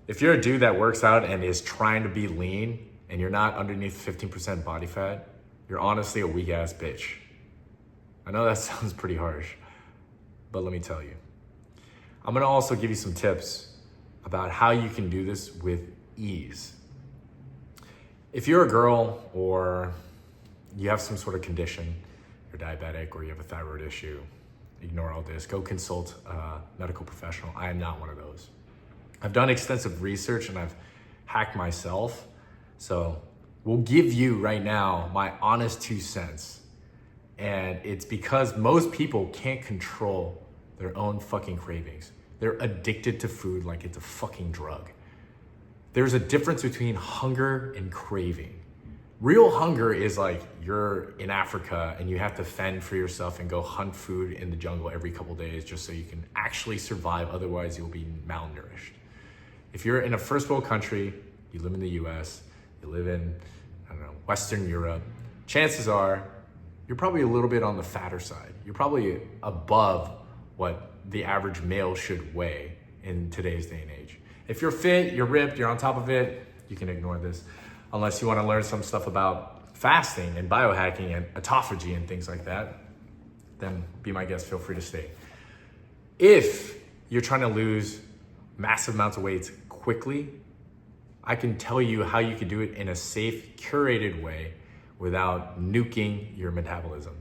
If you're a dude that works out and is trying to be lean and you're not underneath 15% body fat, you're honestly a weak ass bitch. I know that sounds pretty harsh, but let me tell you. I'm gonna also give you some tips about how you can do this with ease. If you're a girl or you have some sort of condition, you're diabetic or you have a thyroid issue, ignore all this. Go consult a medical professional. I am not one of those. I've done extensive research and I've hacked myself. So we'll give you right now my honest 2 cents. And it's because most people can't control their own fucking cravings. They're addicted to food like it's a fucking drug. There's a difference between hunger and craving. Real hunger is like you're in Africa and you have to fend for yourself and go hunt food in the jungle every couple days just so you can actually survive. Otherwise, you'll be malnourished. If you're in a first world country, you live in the US, you live in, I don't know, Western Europe, chances are you're probably a little bit on the fatter side. You're probably above what the average male should weigh in today's day and age. If you're fit, you're ripped, you're on top of it, you can ignore this. Unless you want to learn some stuff about fasting and biohacking and autophagy and things like that, then be my guest, feel free to stay. If you're trying to lose massive amounts of weight quickly, I can tell you how you can do it in a safe, curated way without nuking your metabolism.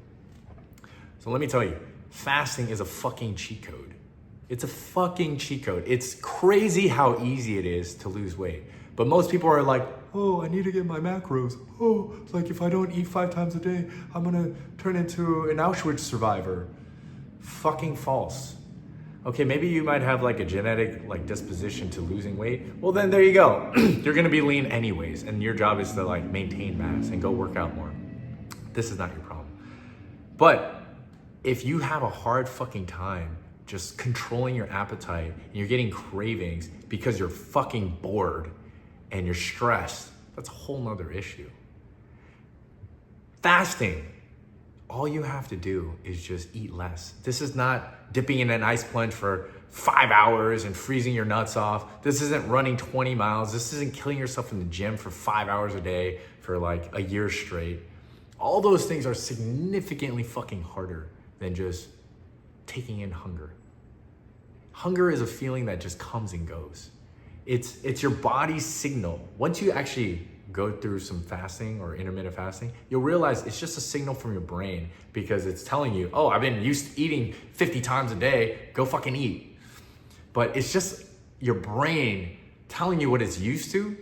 So let me tell you, fasting is a fucking cheat code. It's a fucking cheat code. It's crazy how easy it is to lose weight. But most people are like, oh, I need to get my macros. Oh, it's like if I don't eat 5 times a day, I'm gonna turn into an Auschwitz survivor. Fucking false. Okay, maybe you might have like a genetic like disposition to losing weight. Well, then there you go. You're gonna be lean anyways, and your job is to like maintain mass and go work out more. This is not your problem. But if you have a hard fucking time just controlling your appetite and you're getting cravings because you're fucking bored and you're stressed, that's a whole nother issue. Fasting, all you have to do is just eat less. This is not dipping in an ice plunge for 5 hours and freezing your nuts off. This isn't running 20 miles. This isn't killing yourself in the gym for 5 hours a day for like a year straight. All those things are significantly fucking harder than just taking in hunger. Hunger is a feeling that just comes and goes. It's your body's signal. Once you actually go through some fasting or intermittent fasting, you'll realize it's just a signal from your brain because it's telling you, oh, I've been used to eating 50 times a day, go fucking eat. But it's just your brain telling you what it's used to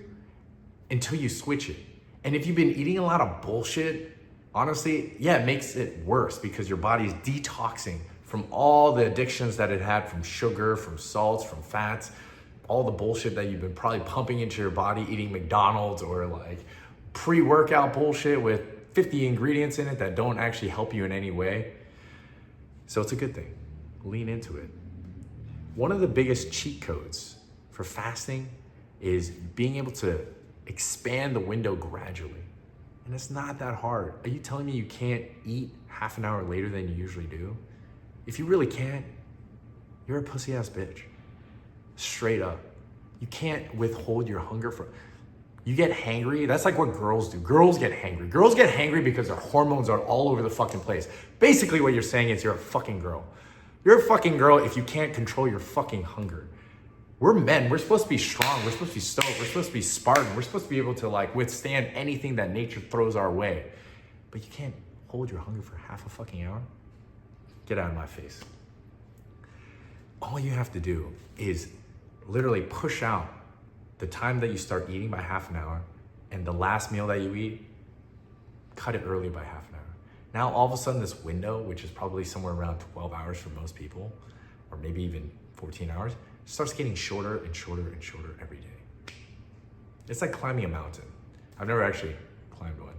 until you switch it. And if you've been eating a lot of bullshit, honestly, yeah, it makes it worse because your body's detoxing from all the addictions that it had from sugar, from salts, from fats, all the bullshit that you've been probably pumping into your body, eating McDonald's or like pre-workout bullshit with 50 ingredients in it that don't actually help you in any way. So it's a good thing. Lean into it. One of the biggest cheat codes for fasting is being able to expand the window gradually. And it's not that hard. Are you telling me you can't eat half an hour later than you usually do? If you really can't, you're a pussy ass bitch. Straight up. You can't withhold your hunger for, you get hangry. That's like what girls do. Girls get hangry. Girls get hangry because their hormones are all over the fucking place. Basically what you're saying is you're a fucking girl. You're a fucking girl if you can't control your fucking hunger. We're men. We're supposed to be strong. We're supposed to be stoked. We're supposed to be Spartan. We're supposed to be able to like withstand anything that nature throws our way. But you can't hold your hunger for half a fucking hour? Get out of my face. All you have to do is literally push out the time that you start eating by half an hour, and the last meal that you eat, cut it early by half an hour. Now, all of a sudden, this window, which is probably somewhere around 12 hours for most people, or maybe even 14 hours, starts getting shorter and shorter and shorter every day. It's like climbing a mountain. I've never actually climbed one.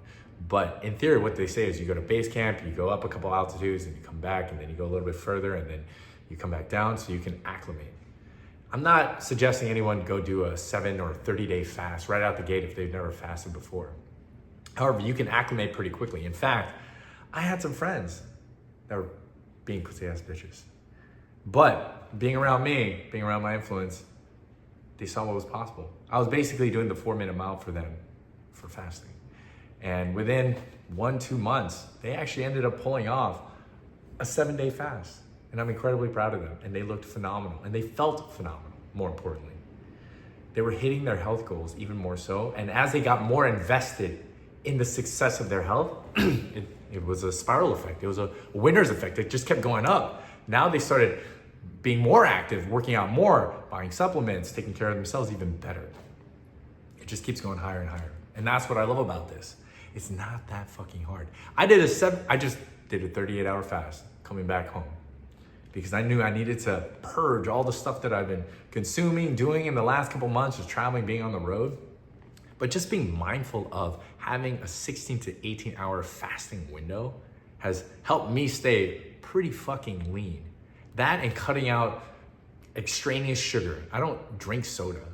But in theory, what they say is you go to base camp, you go up a couple altitudes, and you come back, and then you go a little bit further, and then you come back down so you can acclimate. I'm not suggesting anyone go do a 7 or 30-day fast right out the gate if they've never fasted before. However, you can acclimate pretty quickly. In fact, I had some friends that were being pussy ass bitches. But being around me, being around my influence, they saw what was possible. I was basically doing the 4-minute mile for them for fasting. And within 1-2 months, they actually ended up pulling off a 7-day fast. And I'm incredibly proud of them. And they looked phenomenal. And they felt phenomenal, more importantly. They were hitting their health goals even more so. And as they got more invested in the success of their health, it was a spiral effect. It was a winner's effect. It just kept going up. Now they started being more active, working out more, buying supplements, taking care of themselves even better. It just keeps going higher and higher. And that's what I love about this. It's not that fucking hard. I just did a 38-hour fast coming back home because I knew I needed to purge all the stuff that I've been consuming, doing in the last couple months, just traveling, being on the road. But just being mindful of having a 16 to 18 hour fasting window has helped me stay pretty fucking lean. That and cutting out extraneous sugar. I don't drink soda.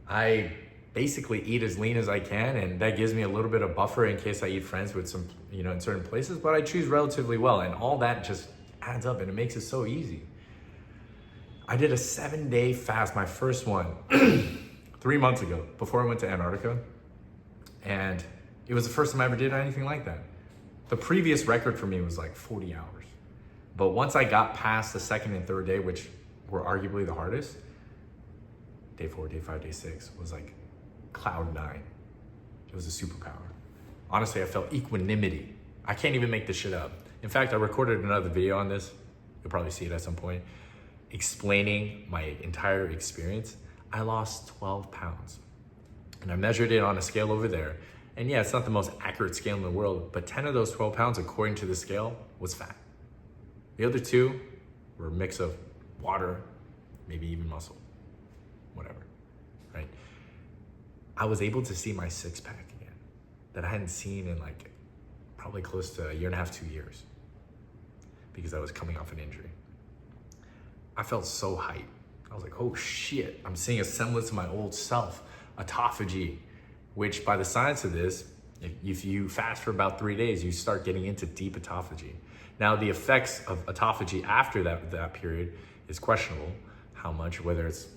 I basically eat as lean as I can, and that gives me a little bit of buffer in case I eat friends with some, in certain places, but I choose relatively well, and all that just adds up and it makes it so easy. I did a 7-day fast, my first one, 3 months ago, before I went to Antarctica, and it was the first time I ever did anything like that. The previous record for me was like 40 hours. But once I got past the second and third day, which were arguably the hardest, day 4, day 5, day 6 was like cloud 9. It was a superpower. Honestly, I felt equanimity. I can't even make this shit up. In fact, I recorded another video on this. You'll probably see it at some point, explaining my entire experience. I lost 12 pounds. And I measured it on a scale over there. And yeah, it's not the most accurate scale in the world, but 10 of those 12 pounds, according to the scale, was fat. The other 2 were a mix of water, maybe even muscle, whatever, right? I was able to see my 6-pack again that I hadn't seen in like probably close to 1.5 years, 2 years, because I was coming off an injury. I felt so hyped. I was like, oh shit, I'm seeing a semblance of my old self, autophagy, which by the science of this, if you fast for about 3 days, you start getting into deep autophagy. Now, the effects of autophagy after that period is questionable. How much, whether it's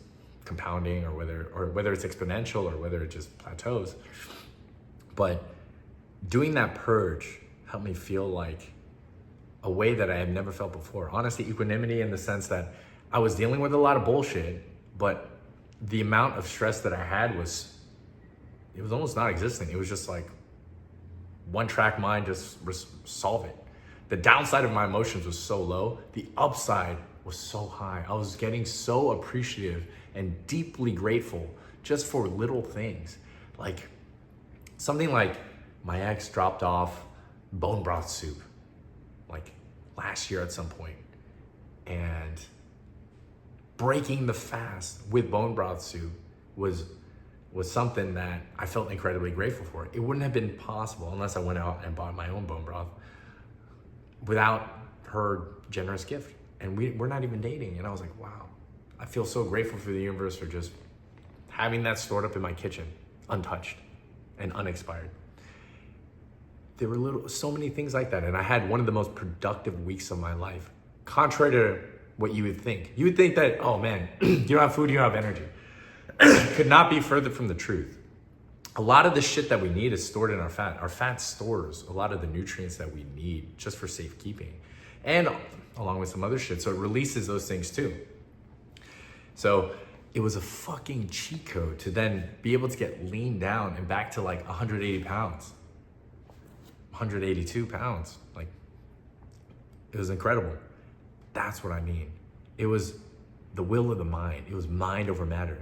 compounding or whether it's exponential or whether it just plateaus. But doing that purge helped me feel like a way that I had never felt before. Honestly, equanimity in the sense that I was dealing with a lot of bullshit, but the amount of stress that I had was almost non-existent. It was just like one-track mind, just solve it. The downside of my emotions was so low. The upside was so high. I was getting so appreciative and deeply grateful just for little things. Like something like my ex dropped off bone broth soup like last year at some point, and breaking the fast with bone broth soup was something that I felt incredibly grateful for. It wouldn't have been possible unless I went out and bought my own bone broth without her generous gift. And we're not even dating. And I was like, wow, I feel so grateful for the universe for just having that stored up in my kitchen, untouched and unexpired. There were so many things like that. And I had one of the most productive weeks of my life. Contrary to what you would think. You would think that, oh man, you don't have food, you don't have energy. Could not be further from the truth. A lot of the shit that we need is stored in our fat. Our fat stores a lot of the nutrients that we need just for safekeeping, and along with some other shit. So it releases those things too. So it was a fucking cheat code to then be able to get lean down and back to like 180 pounds, 182 pounds. Like, it was incredible. That's what I mean. It was the will of the mind. It was mind over matter.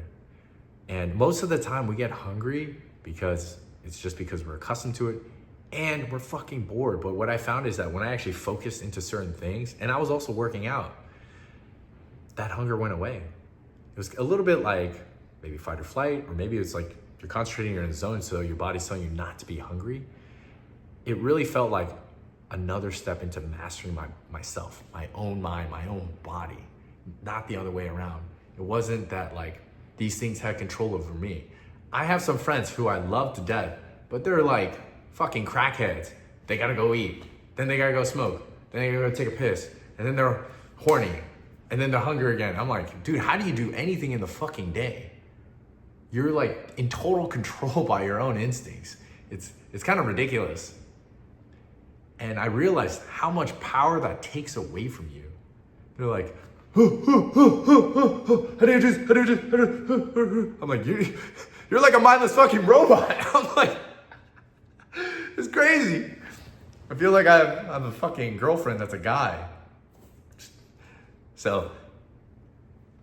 And most of the time we get hungry because we're accustomed to it and we're fucking bored. But what I found is that when I actually focused into certain things, and I was also working out, that hunger went away. It was a little bit like maybe fight or flight, or maybe it's like you're concentrating, you're in the zone, so your body's telling you not to be hungry. It really felt like another step into mastering myself, my own mind, my own body, not the other way around. It wasn't that like these things had control over me. I have some friends who I love to death, but they're like fucking crackheads. They gotta go eat, then they gotta go smoke, then they gotta go take a piss, and then they're horny, and then they're hungry again. I'm like, dude, how do you do anything in the fucking day? You're like in total control by your own instincts. It's kind of ridiculous. And I realized how much power that takes away from you. They're like, how do you do? I'm like, you're like a mindless fucking robot. I'm like, it's crazy. I feel like I have a fucking girlfriend that's a guy. So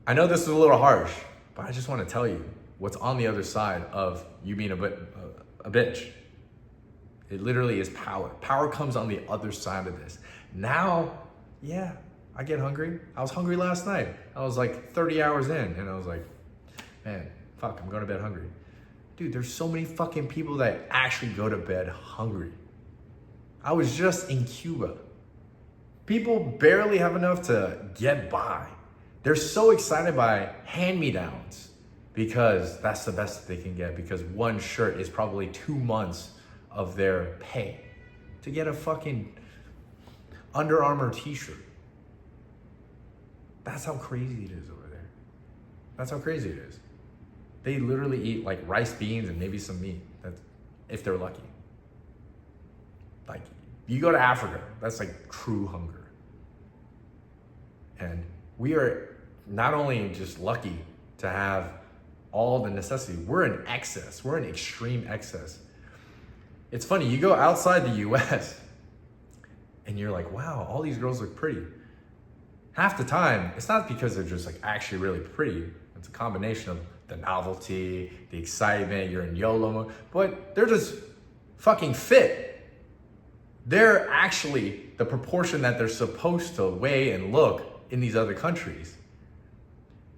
I know this is a little harsh, but I just want to tell you what's on the other side of you being a bitch. It literally is power. Power comes on the other side of this. Now, yeah, I get hungry. I was hungry last night. I was like 30 hours in and I was like, man, fuck, I'm going to bed hungry. Dude, there's so many fucking people that actually go to bed hungry. I was just in Cuba. People barely have enough to get by. They're so excited by hand-me-downs because that's the best that they can get, because one shirt is probably 2 months of their pay to get a fucking Under Armour t-shirt. That's how crazy it is over there. That's how crazy it is. They literally eat like rice, beans, and maybe some meat. That's if they're lucky. Like, you go to Africa, that's like true hunger. And we are not only just lucky to have all the necessity, we're in excess. We're in extreme excess. It's funny, you go outside the US and you're like, wow, all these girls look pretty. Half the time, it's not because they're just like actually really pretty. It's a combination of the novelty, the excitement, you're in YOLO mode, but they're just fucking fit. They're actually the proportion that they're supposed to weigh and look in these other countries.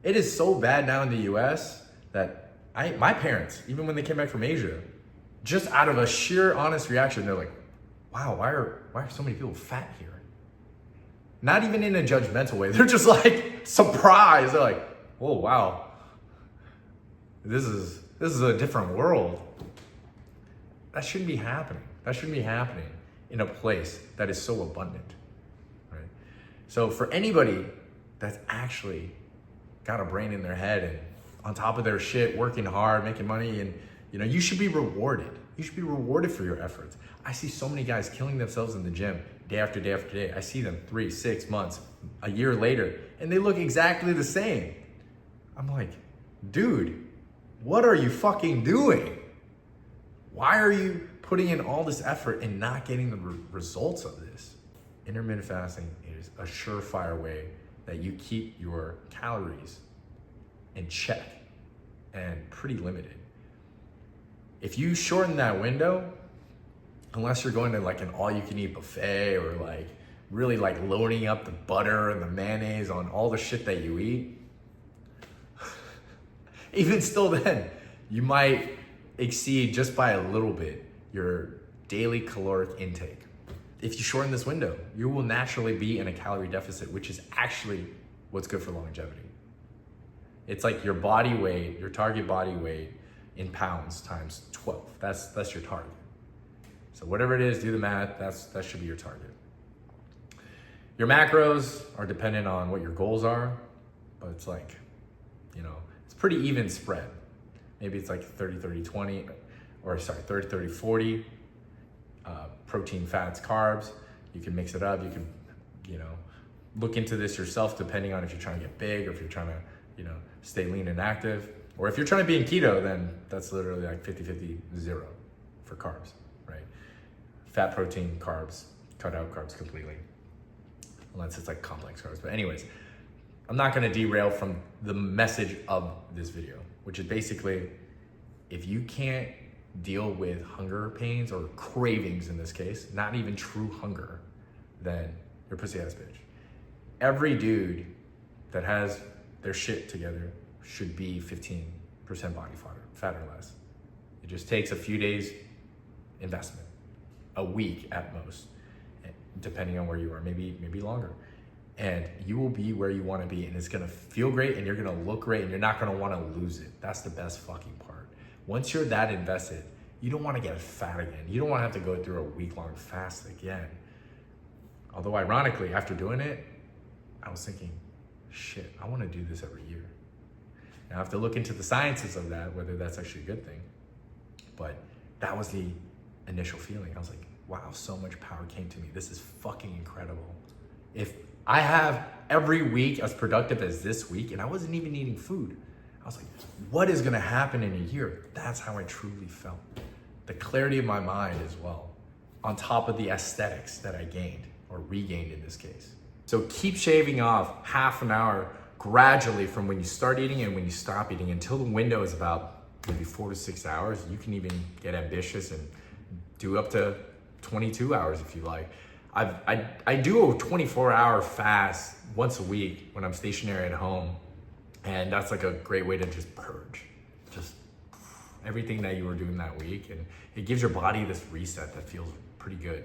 It is so bad now in the US that my parents, even when they came back from Asia, just out of a sheer honest reaction, they're like, wow, why are so many people fat here? Not even in a judgmental way. They're just like surprised. They're like, whoa, wow. This is a different world. That shouldn't be happening. That shouldn't be happening in a place that is so abundant, right? So for anybody that's actually got a brain in their head and on top of their shit, working hard, making money, and you should be rewarded. You should be rewarded for your efforts. I see so many guys killing themselves in the gym day after day after day. I see them 3, 6 months, a year later, and they look exactly the same. I'm like, dude, what are you fucking doing? Why are you putting in all this effort and not getting the results of this? Intermittent fasting is a surefire way that you keep your calories in check and pretty limited. If you shorten that window, unless you're going to like an all-you-can-eat buffet or like really like loading up the butter and the mayonnaise on all the shit that you eat, even still then, you might exceed just by a little bit your daily caloric intake. If you shorten this window, you will naturally be in a calorie deficit, which is actually what's good for longevity. It's like your body weight, your target body weight in pounds times 12. That's your target. So whatever it is, do the math, that should be your target. Your macros are dependent on what your goals are, but it's like, it's pretty even spread. Maybe it's like 30-30-20, or sorry, 30-30-40, protein, fats, carbs. You can mix it up. You can, look into this yourself depending on if you're trying to get big or if you're trying to, stay lean and active. Or if you're trying to be in keto, then that's literally like 50-50-0 for carbs, right? Fat, protein, carbs, cut out carbs completely. Unless it's like complex carbs. But anyways, I'm not gonna derail from the message of this video, which is basically, if you can't deal with hunger pains or cravings in this case, not even true hunger, then you're a pussy ass bitch. Every dude that has their shit together should be 15% body fat or less. It just takes a few days investment, a week at most, depending on where you are, maybe longer. And you will be where you want to be, and it's gonna feel great, and you're gonna look great, and you're not gonna want to lose it. That's the best fucking part. Once you're that invested, you don't want to get fat again. You don't want to have to go through a week-long fast again. Although ironically, after doing it, I was thinking, shit, I want to do this every year. I have to look into the sciences of that, whether that's actually a good thing. But that was the initial feeling. I was like, wow, so much power came to me. This is fucking incredible. If I have every week as productive as this week and I wasn't even eating food, I was like, what is gonna happen in a year? That's how I truly felt. The clarity of my mind as well, on top of the aesthetics that I gained, or regained in this case. So keep shaving off half an hour gradually from when you start eating and when you stop eating until the window is about maybe 4 to 6 hours. You can even get ambitious and do up to 22 hours if you like. I do a 24-hour fast once a week when I'm stationary at home. And that's like a great way to just purge, just everything that you were doing that week. And it gives your body this reset that feels pretty good.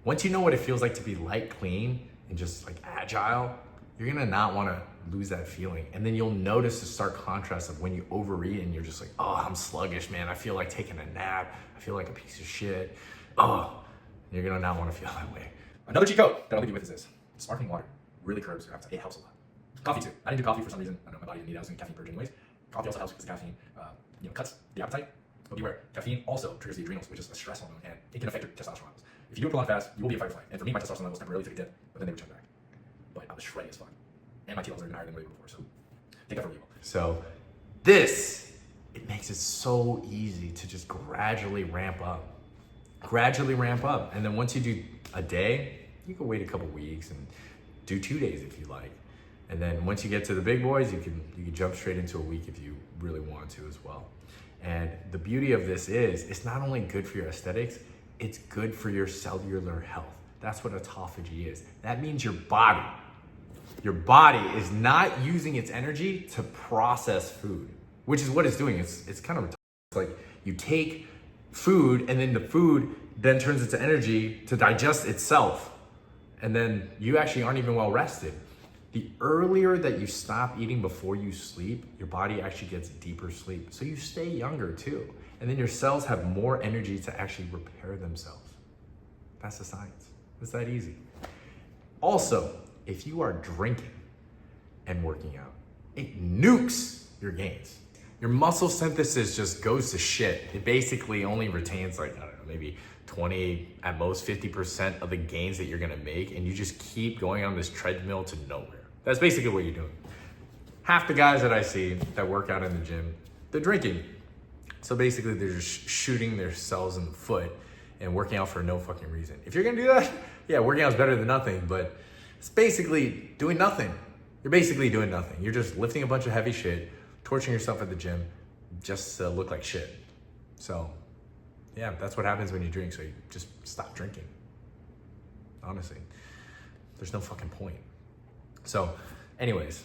Once you know what it feels like to be light, clean, and just like agile, you're gonna not wanna lose that feeling. And then you'll notice the stark contrast of when you overeat and you're just like, oh, I'm sluggish, man. I feel like taking a nap. I feel like a piece of shit. Oh, you're gonna not wanna feel that way. Another cheat code that I'll leave you with is this. Sparkling water really curbs your appetite. It helps a lot. Coffee too. I didn't do coffee for some reason. I know my body didn't need it. I was doing caffeine purge anyways. Coffee also helps because the caffeine, cuts the appetite. But beware, caffeine also triggers the adrenals, which is a stress hormone, and it can affect your testosterone levels. If you do a prolonged fast, you will be a fight or flight. And for me, my testosterone levels temporarily took a dip, but then they return back. But I was shredding as fuck, and my T levels are even higher than what they were before. So take that for real. So it makes it so easy to just gradually ramp up. And then once you do a day, you can wait a couple weeks and do 2 days if you like. And then once you get to the big boys, you can jump straight into a week if you really want to as well. And the beauty of this is, it's not only good for your aesthetics, it's good for your cellular health. That's what autophagy is. That means your body is not using its energy to process food, which is what it's doing. It's kind of like you take food and then the food then turns into energy to digest itself. And then you actually aren't even well rested. The earlier that you stop eating before you sleep, your body actually gets deeper sleep. So you stay younger too. And then your cells have more energy to actually repair themselves. That's the science. It's that easy. Also, if you are drinking and working out, it nukes your gains. Your muscle synthesis just goes to shit. It basically only retains like, I don't know, maybe 20, at most 50% of the gains that you're gonna make, and you just keep going on this treadmill to nowhere. That's basically what you're doing. Half the guys that I see that work out in the gym, they're drinking. So basically they're just shooting their cells in the foot and working out for no fucking reason. If you're gonna do that, yeah, working out is better than nothing, but it's basically doing nothing. You're basically doing nothing. You're just lifting a bunch of heavy shit, torturing yourself at the gym just to look like shit. So yeah, that's what happens when you drink. So you just stop drinking. Honestly, there's no fucking point. So anyways,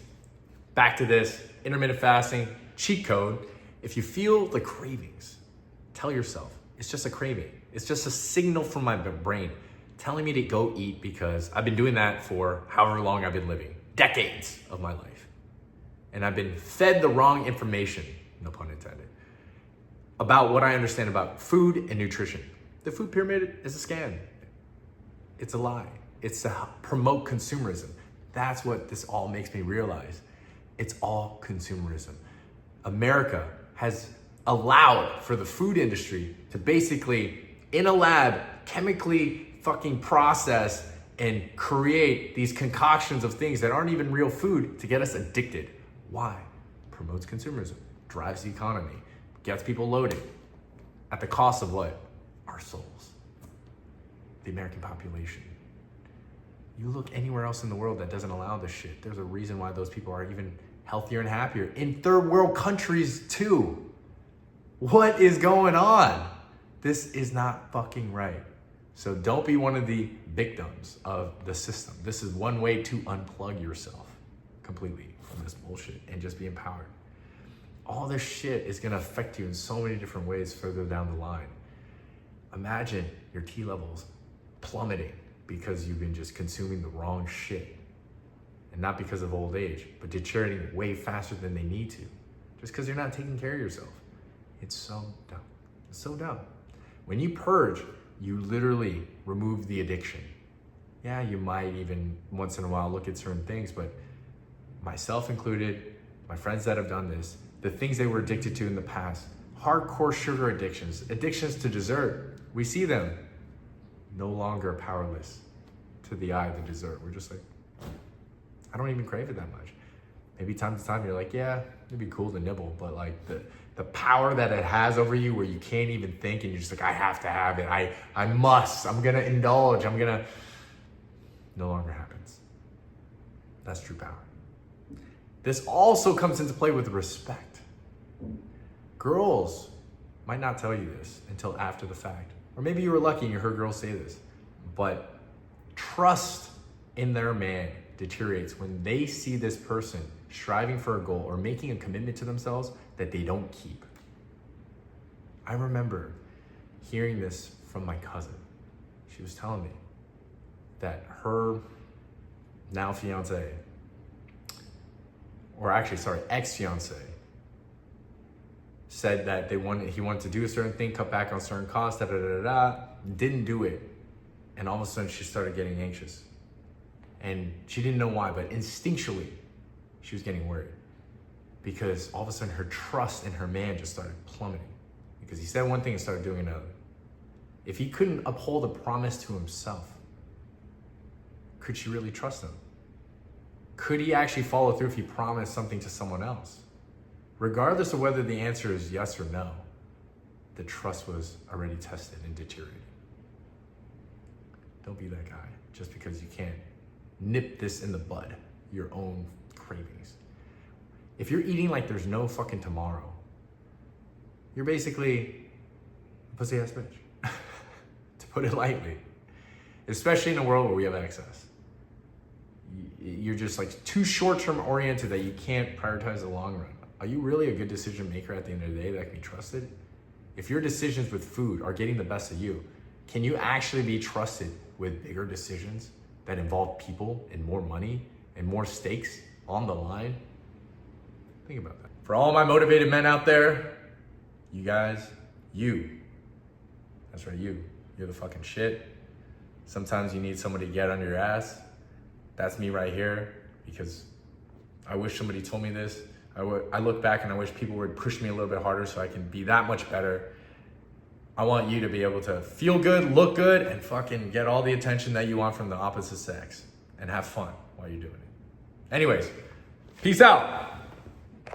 back to this intermittent fasting cheat code. If you feel the cravings, tell yourself it's just a craving. It's just a signal from my brain telling me to go eat, because I've been doing that for however long I've been living, decades of my life. And I've been fed the wrong information, no pun intended, about what I understand about food and nutrition. The food pyramid is a scam. It's a lie. It's to promote consumerism. That's what this all makes me realize. It's all consumerism. America has allowed for the food industry to basically, in a lab, chemically fucking process and create these concoctions of things that aren't even real food to get us addicted. Why? Promotes consumerism, drives the economy, gets people loaded. At the cost of what? Our souls. The American population. You look anywhere else in the world that doesn't allow this shit. There's a reason why those people are even healthier and happier in third world countries too. What is going on? This is not fucking right. So don't be one of the victims of the system. This is one way to unplug yourself completely from this bullshit and just be empowered. All this shit is gonna affect you in so many different ways further down the line. Imagine your T levels plummeting because you've been just consuming the wrong shit. And not because of old age, but deteriorating way faster than they need to. Just because you're not taking care of yourself. It's so dumb. It's so dumb. When you purge, you literally remove the addiction. Yeah, you might even once in a while look at certain things, but myself included, my friends that have done this, the things they were addicted to in the past, hardcore sugar addictions, addictions to dessert. We see them no longer powerless to the eye of the dessert. We're just like, I don't even crave it that much. Maybe time to time you're like, yeah, it'd be cool to nibble, but like the power that it has over you where you can't even think and you're just like, I have to have it. I must, I'm gonna indulge, no longer happens. That's true power. This also comes into play with respect. Girls might not tell you this until after the fact. Or maybe you were lucky and you heard girls say this, but trust in their man deteriorates when they see this person striving for a goal or making a commitment to themselves that they don't keep. I remember hearing this from my cousin. She was telling me that her now fiance, or actually, sorry, ex-fiance, said that he wanted to do a certain thing, cut back on certain costs, didn't do it. And all of a sudden she started getting anxious. And she didn't know why, but instinctually, she was getting worried. Because all of a sudden her trust in her man just started plummeting. Because he said one thing and started doing another. If he couldn't uphold a promise to himself, could she really trust him? Could he actually follow through if he promised something to someone else? Regardless of whether the answer is yes or no, the trust was already tested and deteriorated. Don't be that guy just because you can't nip this in the bud, your own cravings. If you're eating like there's no fucking tomorrow, you're basically a pussy ass bitch, to put it lightly. Especially in a world where we have access. You're just like too short-term oriented that you can't prioritize the long run. Are you really a good decision maker at the end of the day that can be trusted? If your decisions with food are getting the best of you, can you actually be trusted with bigger decisions that involve people and more money and more stakes on the line? Think about that. For all my motivated men out there, you guys, that's right, you're the fucking shit. Sometimes you need somebody to get on your ass. That's me right here, because I wish somebody told me this. I look back and I wish people would push me a little bit harder so I can be that much better. I want you to be able to feel good, look good, and fucking get all the attention that you want from the opposite sex and have fun while you're doing it. Anyways, peace out.